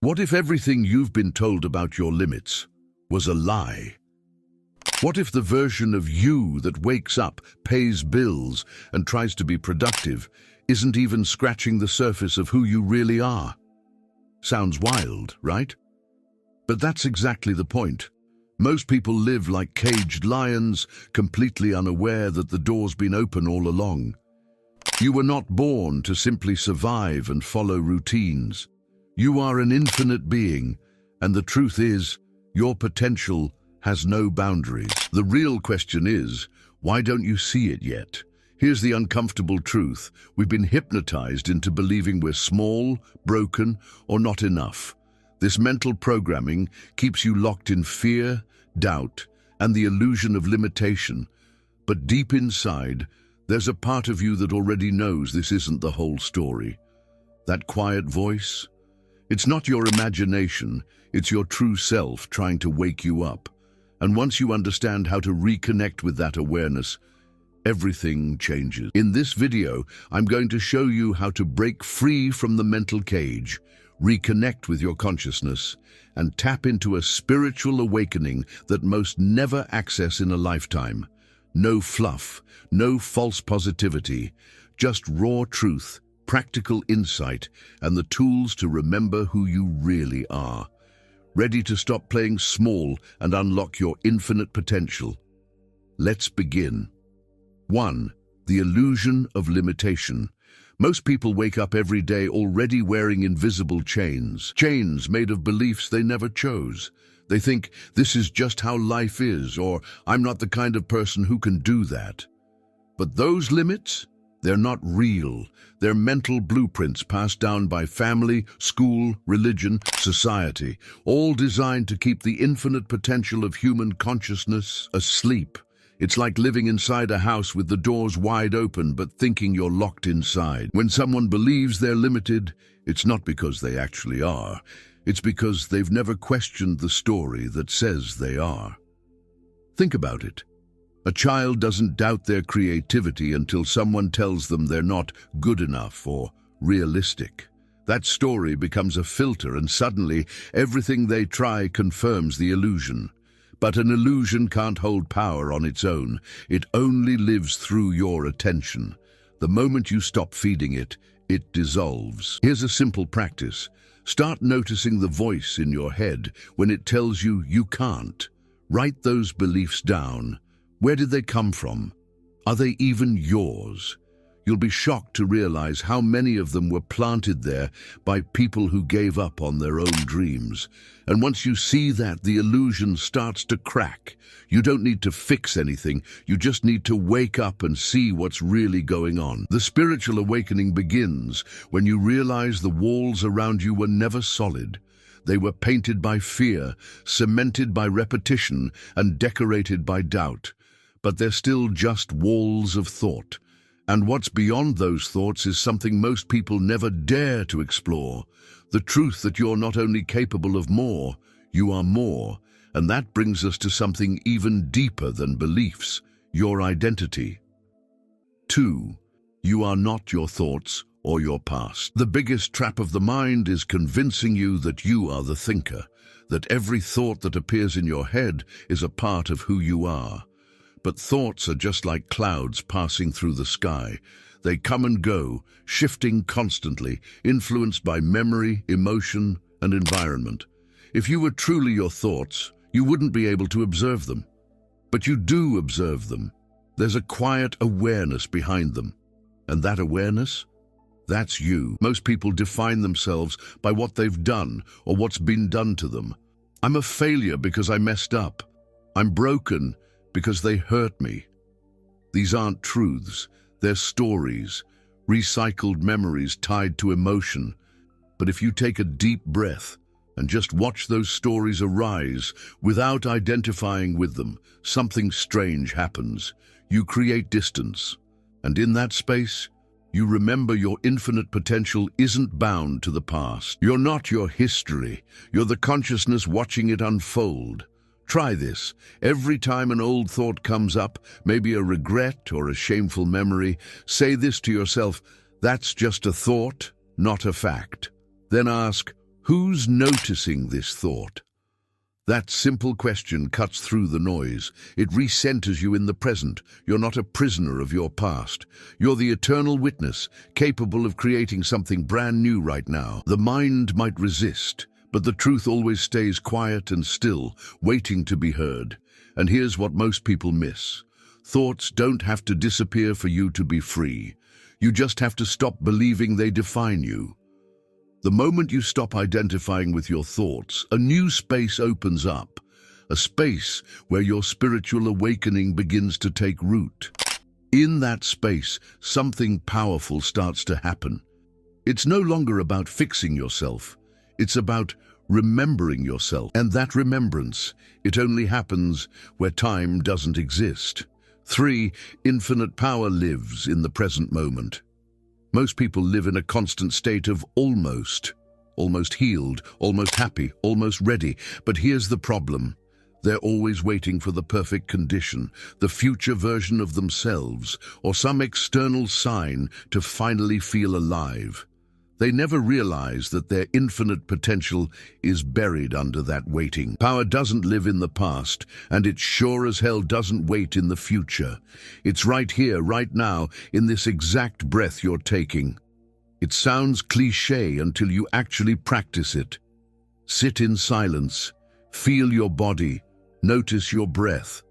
What if everything you've been told about your limits was a lie? What if the version of you that wakes up, pays bills, and tries to be productive isn't even scratching the surface of who you really are? Sounds wild, right? But that's exactly the point. Most people live like caged lions, completely unaware that the door's been open all along. You were not born to simply survive and follow routines. You are an infinite being, and the truth is, your potential has no boundaries. The real question is, why don't you see it yet? Here's the uncomfortable truth. We've been hypnotized into believing we're small, broken, or not enough. This mental programming keeps you locked in fear, doubt, and the illusion of limitation. But deep inside, there's a part of you that already knows this isn't the whole story. That quiet voice? It's not your imagination, it's your true self trying to wake you up. And once you understand how to reconnect with that awareness, everything changes. In this video, I'm going to show you how to break free from the mental cage, reconnect with your consciousness, and tap into a spiritual awakening that most never access in a lifetime. No fluff, no false positivity, just raw truth, practical insight, and the tools to remember who you really are. Ready to stop playing small and unlock your infinite potential? Let's begin. 1. The illusion of limitation. Most people wake up every day already wearing invisible chains made of beliefs they never chose. They think, this is just how life is, or I'm not the kind of person who can do that. But those limits, they're not real. They're mental blueprints passed down by family, school, religion, society, all designed to keep the infinite potential of human consciousness asleep. It's like living inside a house with the doors wide open but thinking you're locked inside. When someone believes they're limited, it's not because they actually are. It's because they've never questioned the story that says they are. Think about it. A child doesn't doubt their creativity until someone tells them they're not good enough or realistic. That story becomes a filter, and suddenly everything they try confirms the illusion. But an illusion can't hold power on its own. It only lives through your attention. The moment you stop feeding it, it dissolves. Here's a simple practice. Start noticing the voice in your head when it tells you you can't. Write those beliefs down. Where did they come from? Are they even yours? You'll be shocked to realize how many of them were planted there by people who gave up on their own dreams. And once you see that, the illusion starts to crack. You don't need to fix anything. You just need to wake up and see what's really going on. The spiritual awakening begins when you realize the walls around you were never solid. They were painted by fear, cemented by repetition, and decorated by doubt. But they're still just walls of thought. And what's beyond those thoughts is something most people never dare to explore. The truth that you're not only capable of more, you are more. And that brings us to something even deeper than beliefs, your identity. 2. You are not your thoughts or your past. The biggest trap of the mind is convincing you that you are the thinker, that every thought that appears in your head is a part of who you are. But thoughts are just like clouds passing through the sky. They come and go, shifting constantly, influenced by memory, emotion, and environment. If you were truly your thoughts, you wouldn't be able to observe them. But you do observe them. There's a quiet awareness behind them. And that awareness? That's you. Most people define themselves by what they've done or what's been done to them. I'm a failure because I messed up. I'm broken because they hurt me. These aren't truths, they're stories, recycled memories tied to emotion. But if you take a deep breath and just watch those stories arise without identifying with them, something strange happens. You create distance, and in that space, you remember your infinite potential isn't bound to the past. You're not your history, you're the consciousness watching it unfold. Try this. Every time an old thought comes up, maybe a regret or a shameful memory, say this to yourself, that's just a thought, not a fact. Then ask, Who's noticing this thought? That simple question cuts through the noise. It recenters you in the present. You're not a prisoner of your past. You're the eternal witness, capable of creating something brand new right now. The mind might resist, but the truth always stays quiet and still, waiting to be heard. And here's what most people miss. Thoughts don't have to disappear for you to be free. You just have to stop believing they define you. The moment you stop identifying with your thoughts, a new space opens up, a space where your spiritual awakening begins to take root. In that space, something powerful starts to happen. It's no longer about fixing yourself, it's about remembering yourself. And that remembrance, it only happens where time doesn't exist. 3. Infinite power lives in the present moment. Most people live in a constant state of almost healed, almost happy, almost ready. But here's the problem. They're always waiting for the perfect condition, the future version of themselves, or some external sign to finally feel alive. They never realize that their infinite potential is buried under that waiting. Power doesn't live in the past, and it sure as hell doesn't wait in the future. It's right here, right now, in this exact breath you're taking. It sounds cliché until you actually practice it. Sit in silence, feel your body, notice your breath.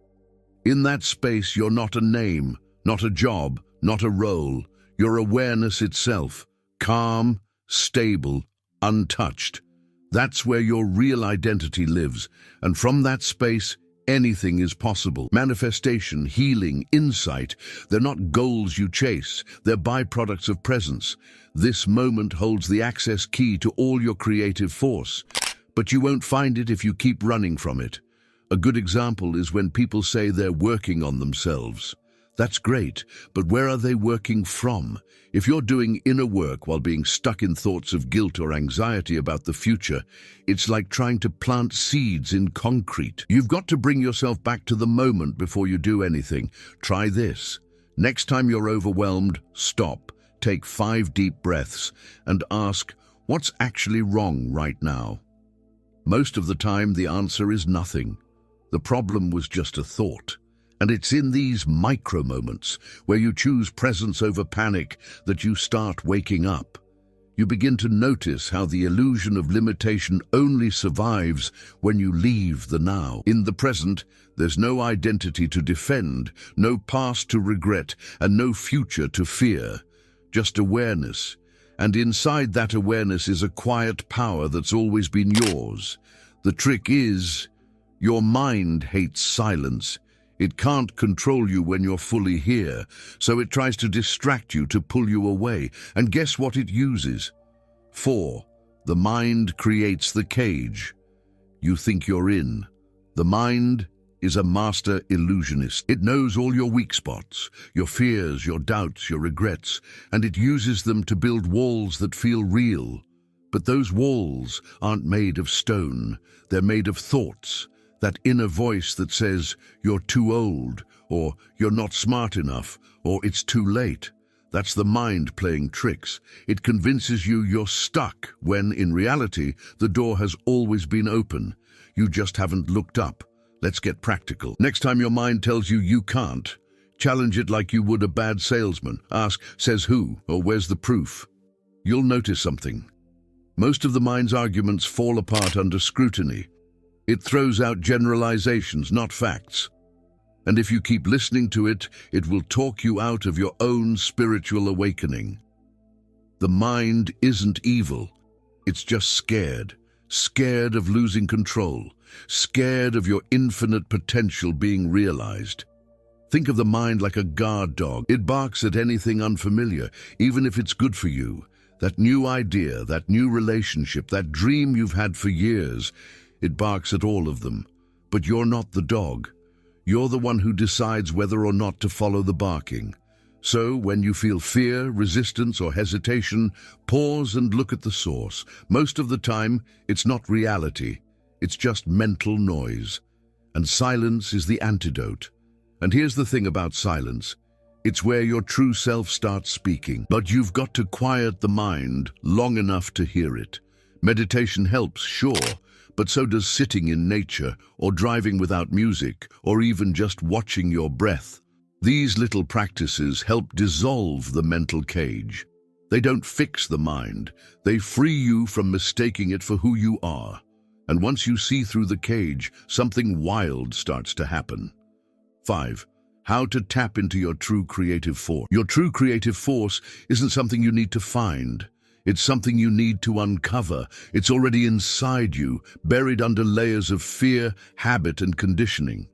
In that space, you're not a name, not a job, not a role. You're awareness itself. Calm, stable, untouched. That's where your real identity lives, and from that space, anything is possible. Manifestation, healing, insight, they're not goals you chase, they're byproducts of presence. This moment holds the access key to all your creative force, but you won't find it if you keep running from it. A good example is when people say they're working on themselves. That's great, but where are they working from? If you're doing inner work while being stuck in thoughts of guilt or anxiety about the future, it's like trying to plant seeds in concrete. You've got to bring yourself back to the moment before you do anything. Try this. Next time you're overwhelmed, stop, take 5 deep breaths, and ask, what's actually wrong right now? Most of the time, the answer is nothing. The problem was just a thought. And it's in these micro moments where you choose presence over panic that you start waking up. You begin to notice how the illusion of limitation only survives when you leave the now. In the present, there's no identity to defend, no past to regret, and no future to fear. Just awareness. And inside that awareness is a quiet power that's always been yours. The trick is, your mind hates silence. It can't control you when you're fully here, so it tries to distract you, to pull you away. And guess what it uses? 4. The mind creates the cage. You think you're in. The mind is a master illusionist. It knows all your weak spots, your fears, your doubts, your regrets, and it uses them to build walls that feel real. But those walls aren't made of stone. They're made of thoughts. That inner voice that says, you're too old, or you're not smart enough, or it's too late. That's the mind playing tricks. It convinces you you're stuck, when, in reality, the door has always been open. You just haven't looked up. Let's get practical. Next time your mind tells you you can't, challenge it like you would a bad salesman. Ask, says who, or where's the proof? You'll notice something. Most of the mind's arguments fall apart under scrutiny. It throws out generalizations, not facts. And if you keep listening to it, it will talk you out of your own spiritual awakening. The mind isn't evil. It's just scared. Scared of losing control. Scared of your infinite potential being realized. Think of the mind like a guard dog. It barks at anything unfamiliar, even if it's good for you. That new idea, that new relationship, that dream you've had for years. It barks at all of them. But you're not the dog. You're the one who decides whether or not to follow the barking. So, when you feel fear, resistance, or hesitation, pause and look at the source. Most of the time, it's not reality. It's just mental noise. And silence is the antidote. And here's the thing about silence. It's where your true self starts speaking. But you've got to quiet the mind long enough to hear it. Meditation helps, sure, but so does sitting in nature, or driving without music, or even just watching your breath. These little practices help dissolve the mental cage. They don't fix the mind. They free you from mistaking it for who you are. And once you see through the cage, something wild starts to happen. 5. How to tap into your true creative force. Your true creative force isn't something you need to find. It's something you need to uncover. It's already inside you, buried under layers of fear, habit, and conditioning.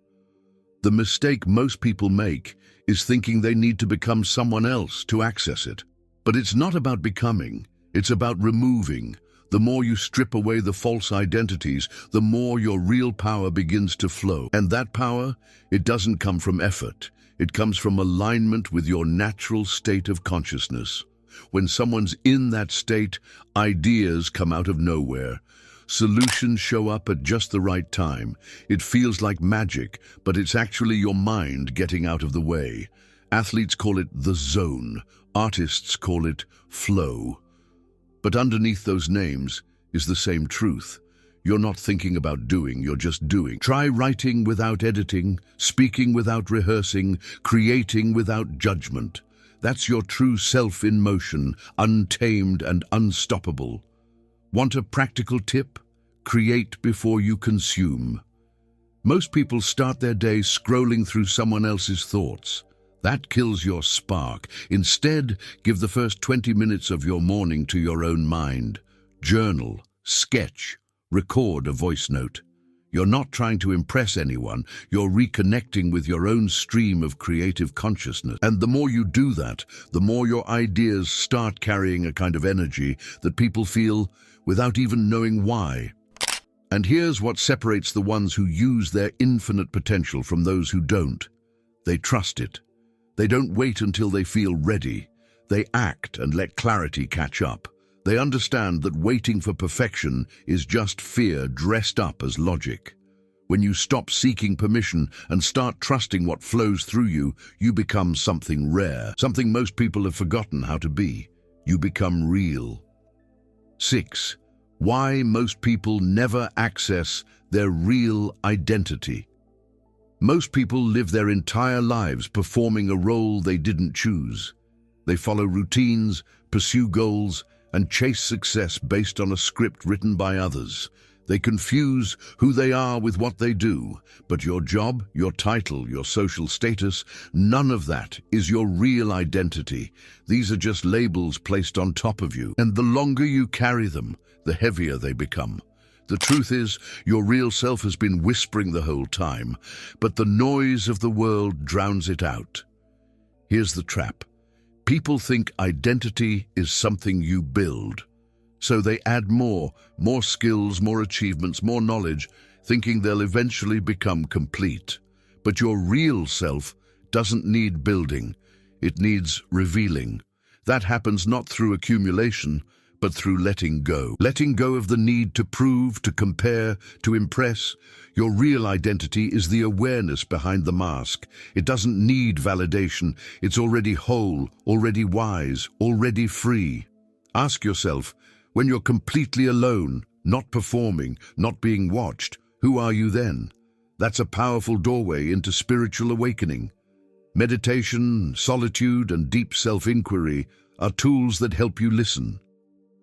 The mistake most people make is thinking they need to become someone else to access it. But it's not about becoming, it's about removing. The more you strip away the false identities, the more your real power begins to flow. And that power, it doesn't come from effort. It comes from alignment with your natural state of consciousness. When someone's in that state, ideas come out of nowhere. Solutions show up at just the right time. It feels like magic, but it's actually your mind getting out of the way. Athletes call it the zone. Artists call it flow. But underneath those names is the same truth. You're not thinking about doing, you're just doing. Try writing without editing, speaking without rehearsing, creating without judgment. That's your true self in motion, untamed and unstoppable. Want a practical tip? Create before you consume. Most people start their day scrolling through someone else's thoughts. That kills your spark. Instead, give the first 20 minutes of your morning to your own mind. Journal, sketch, record a voice note. You're not trying to impress anyone, you're reconnecting with your own stream of creative consciousness. And the more you do that, the more your ideas start carrying a kind of energy that people feel without even knowing why. And here's what separates the ones who use their infinite potential from those who don't. They trust it. They don't wait until they feel ready. They act and let clarity catch up. They understand that waiting for perfection is just fear dressed up as logic. When you stop seeking permission and start trusting what flows through you, you become something rare, something most people have forgotten how to be. You become real. 6. Why most people never access their real identity. Most people live their entire lives performing a role they didn't choose. They follow routines, pursue goals, and chase success based on a script written by others. They confuse who they are with what they do. But your job, your title, your social status, none of that is your real identity. These are just labels placed on top of you. And the longer you carry them, the heavier they become. The truth is, your real self has been whispering the whole time, but the noise of the world drowns it out. Here's the trap. People think identity is something you build. So they add more skills, more achievements, more knowledge, thinking they'll eventually become complete. But your real self doesn't need building. It needs revealing. That happens not through accumulation, but through letting go. Letting go of the need to prove, to compare, to impress. Your real identity is the awareness behind the mask. It doesn't need validation. It's already whole, already wise, already free. Ask yourself, when you're completely alone, not performing, not being watched, who are you then? That's a powerful doorway into spiritual awakening. Meditation, solitude, and deep self-inquiry are tools that help you listen.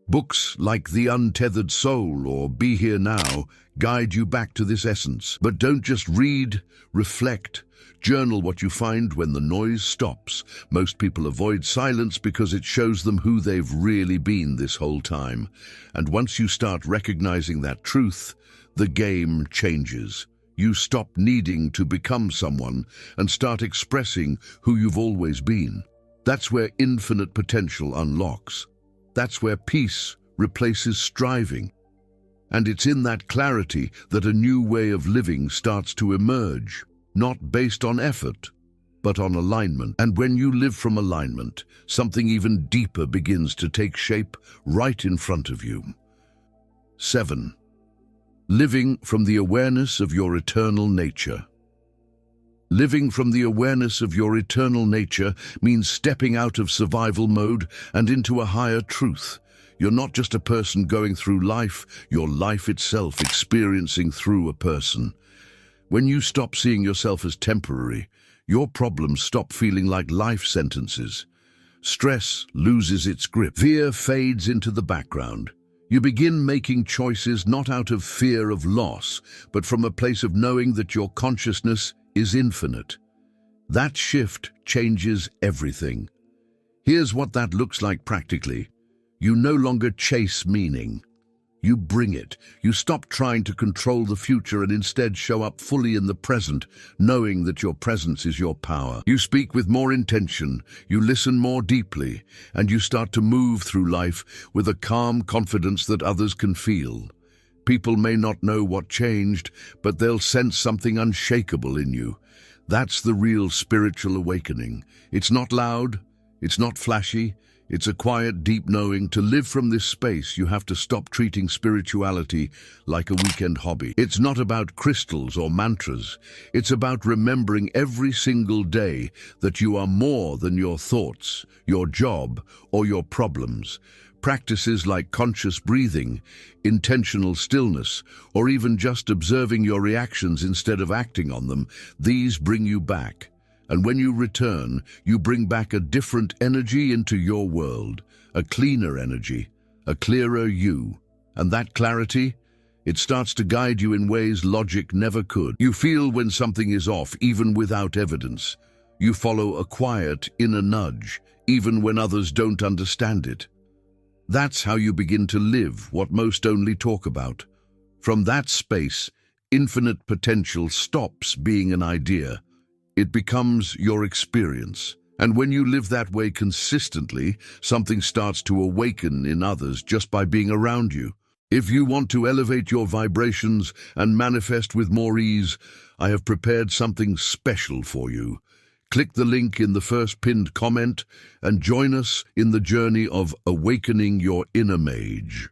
Books like The Untethered Soul or Be Here Now guide you back to this essence. But don't just read, reflect. Journal what you find when the noise stops. Most people avoid silence because it shows them who they've really been this whole time. And once you start recognizing that truth, the game changes. You stop needing to become someone and start expressing who you've always been. That's where infinite potential unlocks. That's where peace replaces striving. And it's in that clarity that a new way of living starts to emerge, not based on effort, but on alignment. And when you live from alignment, something even deeper begins to take shape right in front of you. 7. Living from the awareness of your eternal nature. Living from the awareness of your eternal nature means stepping out of survival mode and into a higher truth. You're not just a person going through life, you're life itself experiencing through a person. When you stop seeing yourself as temporary, your problems stop feeling like life sentences. Stress loses its grip. Fear fades into the background. You begin making choices not out of fear of loss, but from a place of knowing that your consciousness is infinite. That shift changes everything. Here's what that looks like practically. You no longer chase meaning. You bring it. You stop trying to control the future and instead show up fully in the present, knowing that your presence is your power. You speak with more intention, you listen more deeply, and you start to move through life with a calm confidence that others can feel. People may not know what changed, but they'll sense something unshakable in you. That's the real spiritual awakening. It's not loud, it's not flashy, it's a quiet, deep knowing. To live from this space, you have to stop treating spirituality like a weekend hobby. It's not about crystals or mantras. It's about remembering every single day that you are more than your thoughts, your job, or your problems. Practices like conscious breathing, intentional stillness, or even just observing your reactions instead of acting on them, these bring you back. And when you return, you bring back a different energy into your world, a cleaner energy, a clearer you. And that clarity, it starts to guide you in ways logic never could. You feel when something is off, even without evidence. You follow a quiet inner nudge, even when others don't understand it. That's how you begin to live what most only talk about. From that space, infinite potential stops being an idea. It becomes your experience. And when you live that way consistently, something starts to awaken in others just by being around you. If you want to elevate your vibrations and manifest with more ease, I have prepared something special for you. Click the link in the first pinned comment and join us in the journey of awakening your inner mage.